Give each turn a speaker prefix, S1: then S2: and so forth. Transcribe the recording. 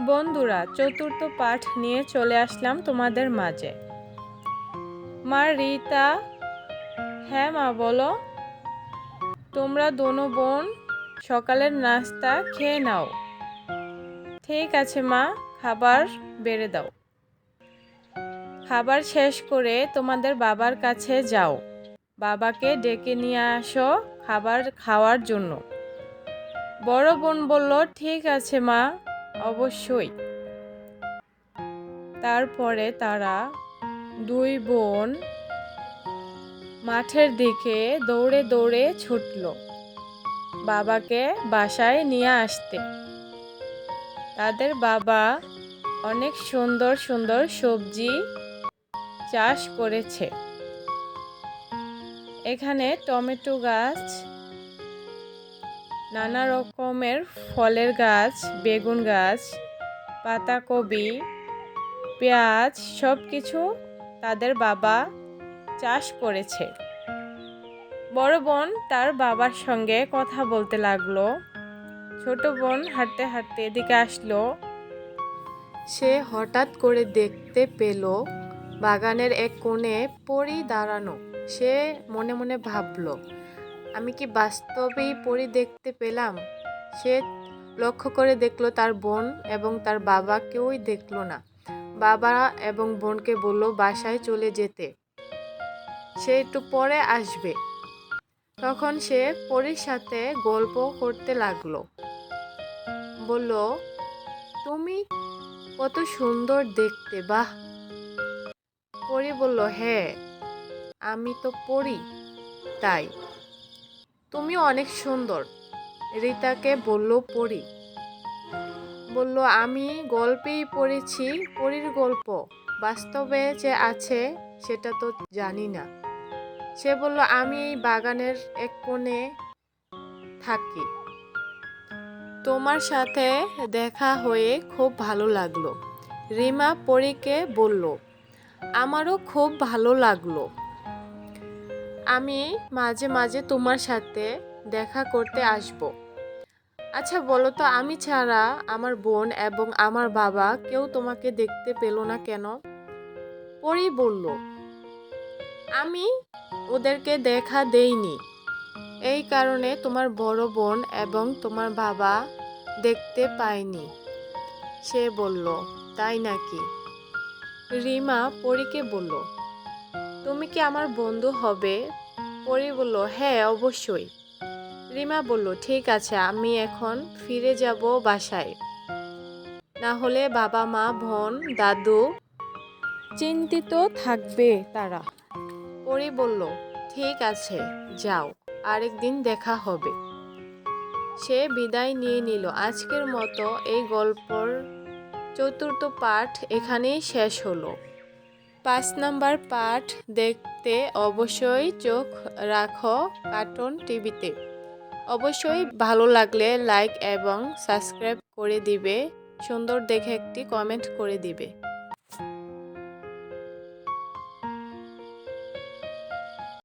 S1: বন্ধুরা, চতুর্থ পাঠ নিয়ে চলে আসলাম তোমাদের মাঝে। মা রিতা, হ্যাঁ মা বলো। তোমরা দোনো বোন সকালের নাস্তা খেয়ে নাও। ঠিক আছে মা, খাবার বেড়ে দাও। খাবার শেষ করে তোমাদের বাবার কাছে যাও, বাবাকে ডেকে নিয়ে আসো খাবার খাওয়ার জন্য। বড় বোন বলল, ঠিক আছে মা, অবশ্যই। তারপরে তারা দুই বোন মাঠের দিকে দৌড়ে দৌড়ে ছুটল বাবাকে বাসায় নিয়ে আসতে। তাদের বাবা অনেক সুন্দর সুন্দর সবজি চাষ করেছে। এখানে টমেটো গাছ, নানা রকমের ফলের গাছ, বেগুন গাছ, পাতাকপি, পেঁয়াজ সব কিছু তাদের বাবা চাষ করেছে। বড় বোন তার বাবার সঙ্গে কথা বলতে লাগলো। ছোট বোন হাঁটতে হাঁটতে এদিকে আসলো। সে হঠাৎ করে দেখতে পেল বাগানের এক কোণে পরী দাঁড়ানো। সে মনে মনে ভাবলো, আমি কি বাস্তবেই পরী দেখতে পেলাম? সে লক্ষ্য করে দেখলো তার বোন এবং তার বাবা কেউই দেখলো না। বাবা এবং বোনকে বলল বাসায় চলে যেতে, সে একটু পরে আসবে। তখন সে পরীর সাথে গল্প করতে লাগলো। বলল, তুমি কত সুন্দর দেখতে, বাহ। পরী বলল, হ্যাঁ, আমি তো পরী, তাই। তুমিও অনেক সুন্দর, রিতাকে বলল পরী। বলল, আমি গল্পেই পড়েছি পরীর গল্প, বাস্তবে যে আছে সেটা তো জানি না। সে বলল, আমি এই বাগানের এক কোণে থাকি। তোমার সাথে দেখা হয়ে খুব ভালো লাগলো। রিমা পরীকে বলল, আমারও খুব ভালো লাগলো। আমি মাঝে মাঝে তোমার সাথে দেখা করতে আসব। আচ্ছা বলো তো, আমি ছাড়া আমার বোন এবং আমার বাবা কেউ তোমাকে দেখতে পেল না কেন? পরী বলল, আমি ওদেরকে দেখা দেইনি, এই কারণে তোমার বড় বোন এবং তোমার বাবা দেখতে পায়নি। সে বলল, তাই নাকি? রিমা পরীকে বলল, তুমি কি আমার বন্ধু হবে? পরী বলল, হ্যাঁ অবশ্যই। রিমা বলল, ঠিক আছে, আমি এখন ফিরে যাব বাসায়, না হলে বাবা মা বোন দাদু চিন্তিত থাকবে তারা। পরী বলল, ঠিক আছে, যাও, আরেকদিন দেখা হবে। সে বিদায় নিয়ে নিল। আজকের মতো এই গল্পর চতুর্থ পাঠ এখানেই শেষ হলো। 5 নাম্বার পাঠ দেখতে অবশ্যই চোখ রাখো কার্টুন টিভিতে। অবশ্যই ভালো লাগলে লাইক এবং সাবস্ক্রাইব করে দিবে, সুন্দর দেখে একটি কমেন্ট করে দিবে।